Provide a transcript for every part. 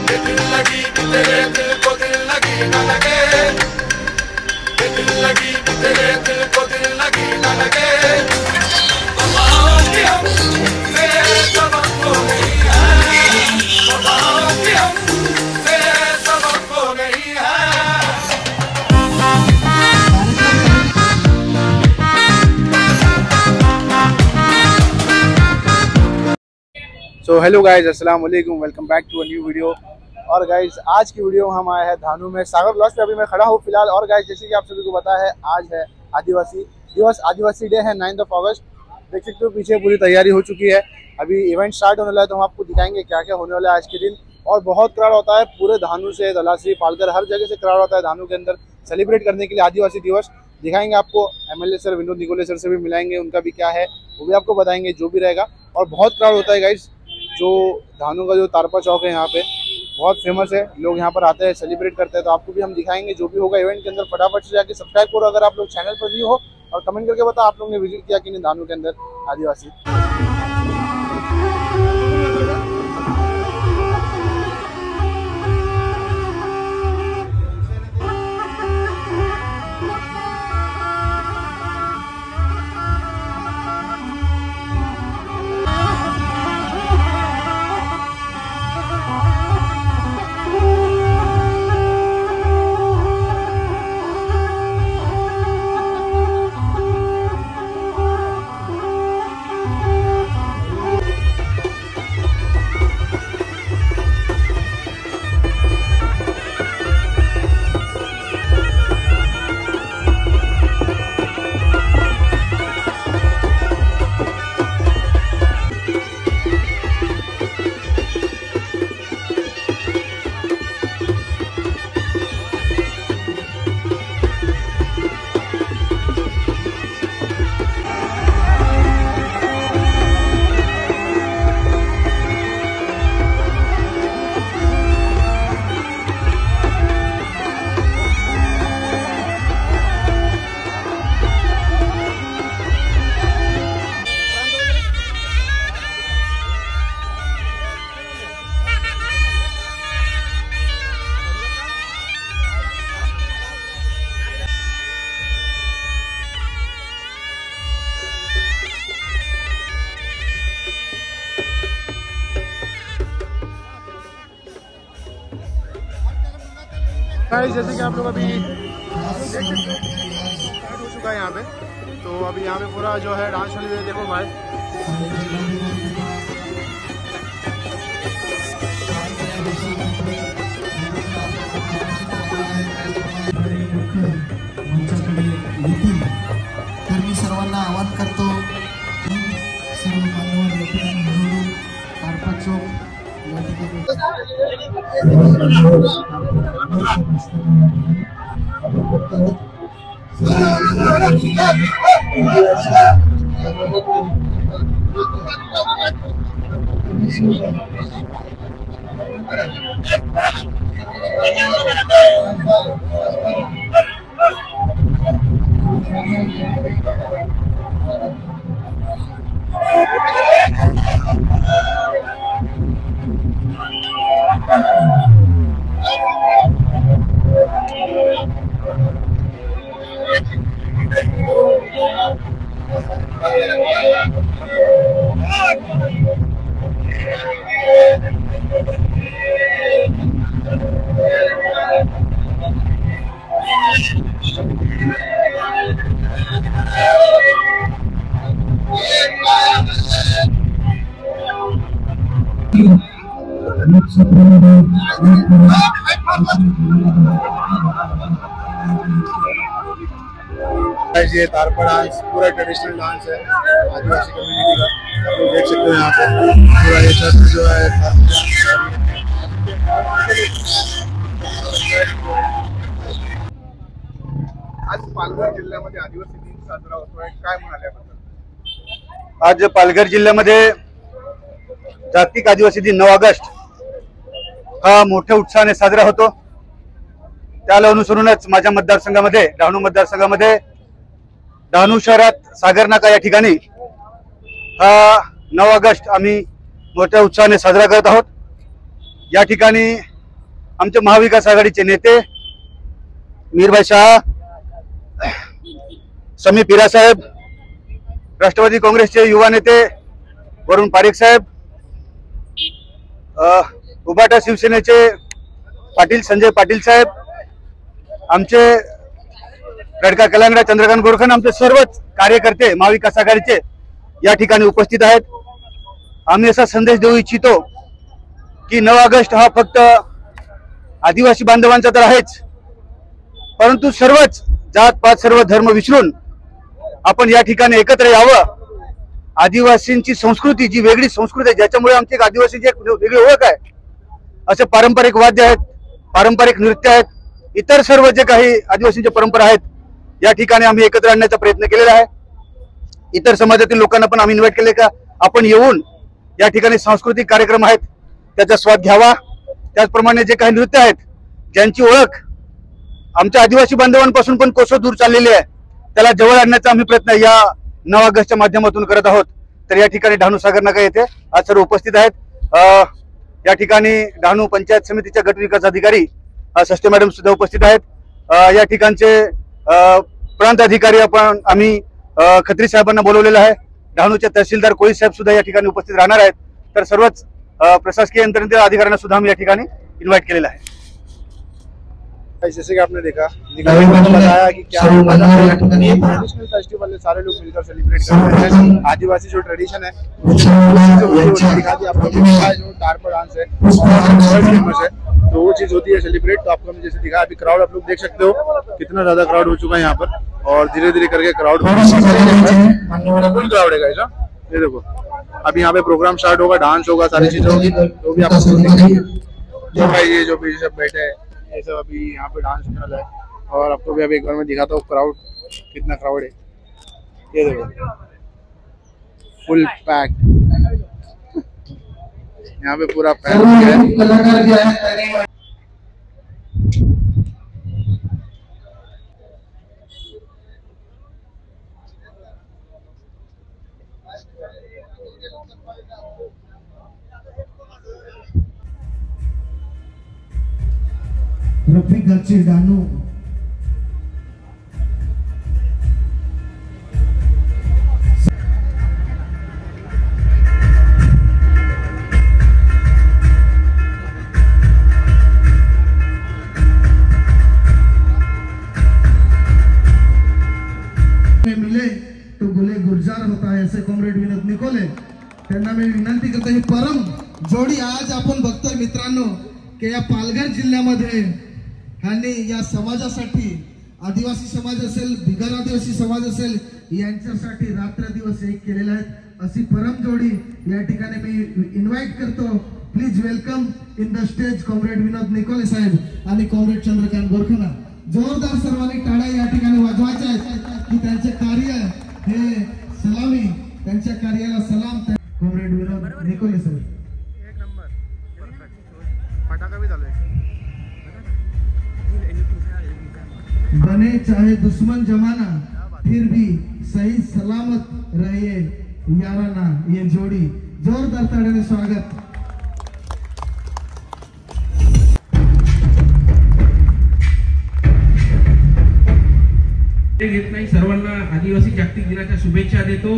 दिल लगी तेरे दिल को दिल लगी न लगे, दिल लगी तेरे दिल को दिल लगी न लगे। सो हेलो गाइज, अस्सलाम वालेकुम, welcome back to a new video. और गाइज आज की वीडियो में हम आए हैं धानू में सागर ब्लॉक पे। अभी मैं खड़ा हूँ फिलहाल। और गाइज जैसे कि आप सभी को पता है, आज है आदिवासी दिवस, आदिवासी डे है 9 अगस्त। देख सकते हो पीछे पूरी तैयारी हो चुकी है। अभी इवेंट स्टार्ट होने वाला है, तो हम आपको दिखाएंगे क्या क्या होने वाला है आज के दिन। और बहुत क्राउड होता है पूरे धानू से, दलासी, पालकर, हर जगह से क्राउड होता है धानू के अंदर सेलिब्रेट करने के लिए आदिवासी दिवस। दिखाएंगे आपको, एमएलए सर विनोद निकोले सर से भी मिलाएंगे, उनका भी क्या है वो भी आपको बताएंगे जो भी रहेगा। और बहुत क्राउड होता है गाइज। जो धानू का जो तारपा चौक है यहाँ पे बहुत फेमस है, लोग यहाँ पर आते हैं, सेलिब्रेट करते हैं। तो आपको भी हम दिखाएंगे जो भी होगा इवेंट के अंदर। फटाफट से जाके सब्सक्राइब करो अगर आप लोग चैनल पर भी हो, और कमेंट करके बताओ आप लोग ने विजिट किया कि नहीं धानू के अंदर आदिवासी। जैसे कि आप लोग अभी देख सकते हो स्टार्ट हो चुका है यहाँ पे। तो अभी यहाँ पे पूरा जो है डांस वाली देखो भाई। तर मी सर्वांना आवाहन करतो, सर्व मान्यवर लोकांनी मिळून तारपा चौक ये तारपा डांस पूरा ट्रेडिशनल डांस है आदिवासी कम्युनिटी का। आप लोग देख सकते हो यहाँ पे पूरा ये छत जो है आज पालघर जिल्ह्यामध्ये आदिवासी दिन साजरा होतोय, काय म्हणाले? आज पालघर जिल्ह्यामध्ये जागतिक आदिवासी दिन 9 ऑगस्ट हा मोठ्या उत्साहाने साजरा होतो। त्याला अनुसरूनच माझ्या मतदारसंघामध्ये, डहाणू मतदारसंघामध्ये, डहाणू शहरात सागर नाका या ठिकाणी हा 9 ऑगस्ट आम्ही मोठ्या उत्साहाने साजरा करत आहोत। या ठिकाणी आमचे महाविकास आघाडीचे नेते मीरभाई शाह, समी पिरा साहेब, राष्ट्रवादी काँग्रेसचे युवा नेते वरुण पारेख साहेब, उबाटा शिवसेनेचे पाटील संजय पाटील साहेब, आमचे लडका कलांगडा चंद्रकांत गोरखन, आमचे सर्वच कार्यकर्ते महाविकास आघाडीचे या ठिकाणी उपस्थित आहेत. आम्ही असा संदेश देऊ इच्छितो की 9 ऑगस्ट हा फक्त आदिवासी बांधवांचा तर आहेच, परंतु सर्वच जात पात सर्व धर्म विसरून आपण या ठिकाणी एकत्र यावं. आदिवासींची संस्कृती जी वेगळी संस्कृती आहे, ज्याच्यामुळे आमची आदिवासीची एक वेगळी ओळख आहे, असे पारंपरिक वाद्य आहेत, पारंपरिक नृत्य आहेत, इतर सर्व जे काही आदिवासींच्या परंपरा आहेत, या ठिकाणी आम्ही एकत्र आणण्याचा प्रयत्न केलेला आहे. इतर समाजातील लोकांना पण आम्ही इन्व्हाइट केले का आपण येऊन या ठिकाणी सांस्कृतिक कार्यक्रम आहेत त्याचा स्वाद घ्यावा. त्याचप्रमाणे जे काही नृत्य आहेत ज्यांची ओळख आमच्या आदिवासी बांधवांपासून पण कोसो दूर चाललेली आहे, त्याला जवळ आणण्याचा आम्ही प्रयत्न या 9 ऑगस्टच्या माध्यमातून करत आहोत. तर या ठिकाणी डहाणू सागर नाका येथे आज सर्व उपस्थित आहेत. या ठिकाणी डहाणू पंचायत समितीच्या गट विकास अधिकारी सष्टे मॅडम सुद्धा उपस्थित आहेत. या ठिकाणचे प्रांत अधिकारी आम्ही खत्री साहेबांना बोलवलेलं आहे. डहाणूचे तहसीलदार कोळी साहेब सुद्धा या ठिकाणी उपस्थित राहणार आहेत. तर सर्वच प्रशासकीय यंत्रणेतील अधिकाऱ्यांना सुद्धा आम्ही या ठिकाणी इन्व्हाइट केलेलं आहे. जैसे कि आपने देखा बताया कि क्या ट्रेडिशनल फेस्टिवल है, सारे लोग मिलकर सेलिब्रेट करते हैं. आदिवासी जो ट्रेडिशन है दिखा दी आपको, जो टारपा डांस है फेमस है, तो वो चीज होती है सेलिब्रेट. तो आपको जैसे दिखा अभी क्राउड आप लोग देख सकते हो कितना ज्यादा क्राउड हो चुका है यहाँ पर, और धीरे धीरे करके क्राउड फुल क्राउड है गाइस. ये देखो अभी यहाँ पे प्रोग्राम स्टार्ट होगा, डांस होगा, सारी चीजें होगी, तो भी आपको दिखाई. ये जो पीछे सब बैठे हैं ये सब अभी यहाँ पे डांस होने वाला है. और आपको भी अभी एक बार मैं दिखाता हूँ क्राउड, कितना क्राउड है. ये देखो फुल पैक, यहाँ पे पूरा पैक है. रफिकाचे डहाणू मिले तो बोले गुलजार होता है, ऐसे कॉम्रेड विनोद निकोले त्यांना मी विनंती करतो. ही परम जोडी आज आपण बघतोय मित्रांनो की या पालघर जिल्ह्यामध्ये आणि या समाजासाठी, आदिवासी समाज असेल, बिगर आदिवासी समाज असेल, यांच्यासाठी रात्र दिवस एक केलेला आहे. अशी परम जोडी या ठिकाणी मी इन्व्हाइट करतो. Please welcome in the stage comrade Vinod Nikole साहेब आणि कॉम्रेड चंद्रकांत गोरखना. जोरदार सर्वांनी टाळ्या या ठिकाणी वाजवायच्या आहेत की त्यांचे कार्य हे सलामी, त्यांच्या कार्याला सलाम. कॉम्रेड विनोद निकोले साहेब. एक नंबर फटाका भी चालू है. बने चाहे दुश्मन जमाना फिर भी सही सलामत रहे याराना. ये जोड़ी जोरदार ताड़ीने स्वागत. घेत नाही. सर्वांना आदिवासी जागतिक दिनाच्या शुभेच्छा देतो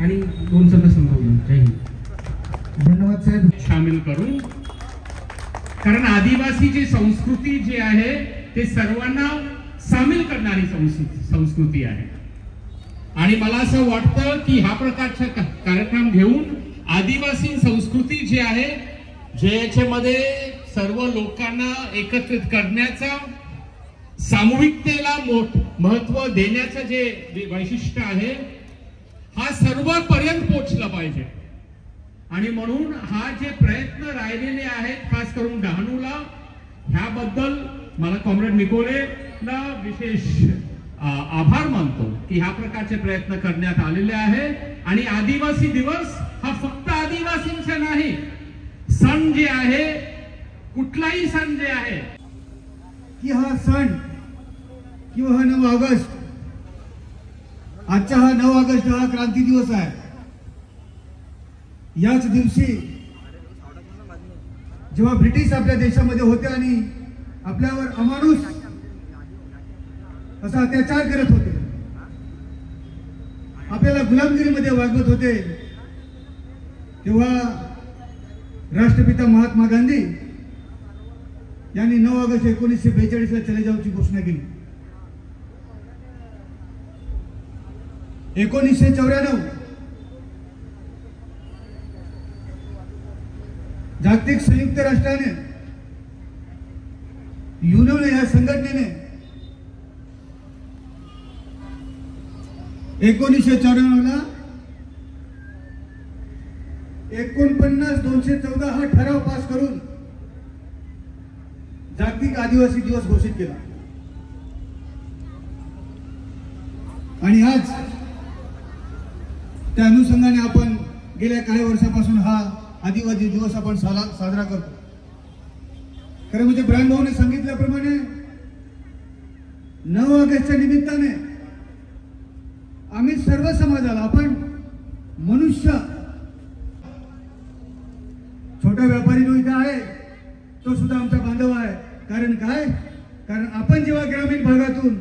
आणि 2 शब्द संबोधन. जय हिंद. धन्यवाद साहेब. सामील करून, कारण आदिवासीची संस्कृती जी आहे ते सर्वांना सामील करणारी संस्कृती आहे. आणि मला असं वाटतं की हा प्रकारचा कार्यक्रम घेऊन आदिवासी संस्कृती जी आहे, ज्याच्यामध्ये सर्व लोकांना एकत्रित करण्याचा, सामूहिकतेला महत्व देण्याचं जे वैशिष्ट्य आहे, हा सर्वपर्यंत पोहोचला पाहिजे. आणि म्हणून हा जे प्रयत्न राहिलेले आहेत खास करून डहाणूला, ह्याबद्दल मला कॉम्रेड निकोलेला विशेष आभार मानतो की ह्या प्रकारचे प्रयत्न करण्यात आलेले आहे. आणि आदिवासी दिवस हा फक्त आदिवासींचा नाही, सण जे आहे, कुठलाही सण जे आहे की हा सण किंवा हा 9 ऑगस्ट, आजचा हा 9 ऑगस्ट हा क्रांती दिवस आहे. याच दिवशी जेव्हा ब्रिटिश आपल्या देशामध्ये होते आणि आपल्यावर अमानुष असा अत्याचार करत होते, आपल्याला गुलामगिरीमध्ये वागवत होते, तेव्हा राष्ट्रपिता महात्मा गांधी यांनी 9 ऑगस्ट 1942 चले जाऊची घोषणा केली. 1994 जागतिक संयुक्त राष्ट्राने युनो या संघटनेने 1994 49-214 हा ठराव पास करून जागतिक आदिवासी दिवस घोषित केला. आणि आज त्या अनुषंगाने आपण गेल्या काही वर्षापासून हा आदिवासी दिवस आपण साजरा करतो. खरं म्हणजे ब्रायन भाऊने सांगितल्याप्रमाणे 9 ऑगस्टच्या निमित्ताने आम्ही सर्व समाजाला, आपण मनुष्य, छोटा व्यापारी जो इथे आहे तो सुद्धा आमचा बांधव आहे. कारण काय? कारण आपण जेव्हा ग्रामीण भागातून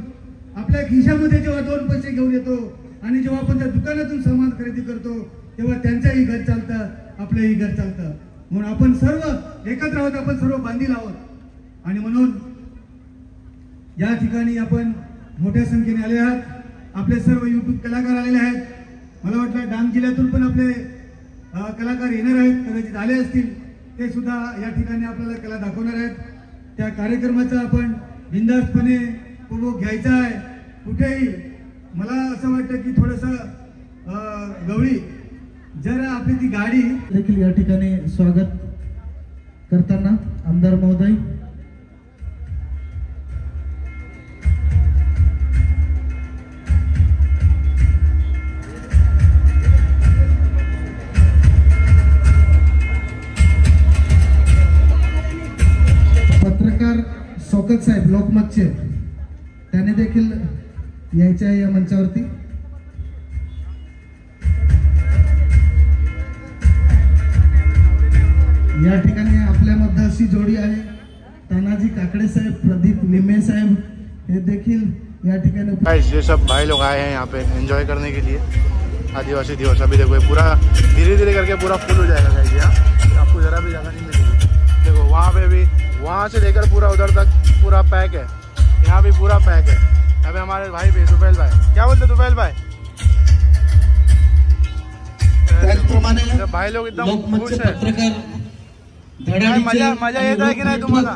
आपल्या खिशामध्ये जेव्हा 2 पैसे घेऊन येतो आणि जेव्हा आपण त्या दुकानातून सामान खरेदी करतो तेव्हा त्यांचंही घर चालतं, आपलंही घर चालतं. म्हणून आपण सर्व एकत्र आहोत, आपण सर्व बांधील आहोत. आणि म्हणून या ठिकाणी आपण मोठ्या संख्येने आले आहात. आपले सर्व युट्यूब कलाकार आलेले आहेत. मला वाटलं डांग जिल्ह्यातून पण आपले कलाकार येणार आहेत, कदाचित आले असतील. ते सुद्धा या ठिकाणी आपल्याला कला दाखवणार आहेत. त्या कार्यक्रमाचा आपण बिनधास्तपणे उपभोग घ्यायचा आहे. कुठेही मला असं वाटतं की थोडंसं गवळी जरा आपली ती गाडी देखील या ठिकाणी स्वागत करताना आमदार महोदय, पत्रकार शौकत साहेब लोकमतचे, त्याने देखील यायचे आहे या मंचावरती. या ठिकाणी आपल्यामध्ये अशी जोडी आहे, तानाजी काकडे साहेब, प्रदीप लिमे साहेब, हे देखील या ठिकाणी. गाइस, ये सब भाई लोग आए हैं यहाँ पे एंजॉय करने के लिए आदिवासी दिवस. अभी देखो ये पूरा धीरे धीरे करके पूरा फुल हो जाएगा गाइस. यहाँ आपको जरा भी जगह नहीं मिलेगी. देखो वहाँ पे भी, वहाँ से लेकर पूरा उधर तक पूरा पैक है. यहाँ भी पूरा पैक है. अभी हमारे भाई भी तुफैल भाई, क्या बोलते तुफैल भाई? भाई लोग एकदम खुश है. मजा येता है की नाही तुम्हाला?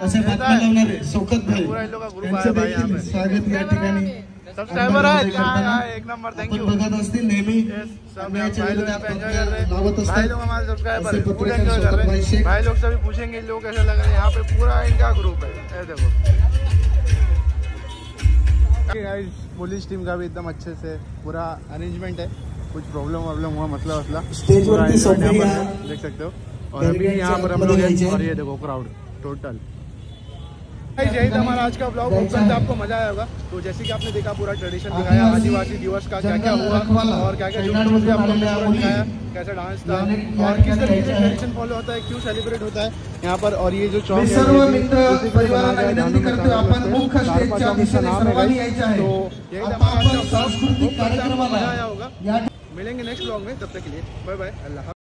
असे बातम्या लावणारे शौकत भाई, पूरा इन लोग का ग्रुप आया भाई यहाँ पे. स्वागत या ठिकाणी. सब्सक्राइबर है एक नंबर. Thank you. बघत असतील नेहमी सब भाई लोग यहाँ पे एंजॉय कर रहे लावत हैं. असतात. भाई लोग हमारे सब्सक्राइबर है, फुल पत्रकार एंजॉय कर शौकत रहे भाई हैं. शेख. भाई लोग सभी पूछेंगे लोग कैसे लग रहे हैं. यहाँ पे पूरा इनका ग्रुप है. ये देखो गाइस, पुलिस टीम का भी एकदम अच्छे से पूरा अरेंजमेंट है. कुछ प्रॉब्लम हुआ मसला स्टेज वरती सोपरिया देख सकते हो. और अभी यहाँ पर हम लोग हैं और ये देखो क्राउड टोटल. यही था हमारा आज का ब्लॉग. होप करते आपको मजा आया होगा. तो जैसे कि आपने देखा पूरा ट्रेडिशन दिखाया आदिवासी दिवस का, क्या क्या हुआ और क्या क्या जो आपको दिखाया, कैसा डांस था और किस तरीके से ट्रेडिशन फॉलो होता है, क्यों सेलिब्रेट होता है यहाँ पर. और ये जो चौक सर्व मित्र परिवारांना विनंती करतो आपण मुख्य स्टेजच्या दिशेने सर्वांनी यायचे आहे. तो यही था आपण हमारा सांस्कृतिक मजा आया कार्यक्रमाला होगा. मिलेंगे नेक्स्ट ब्लॉग में. तब तक के लिए बाय बाय. अल्लाह.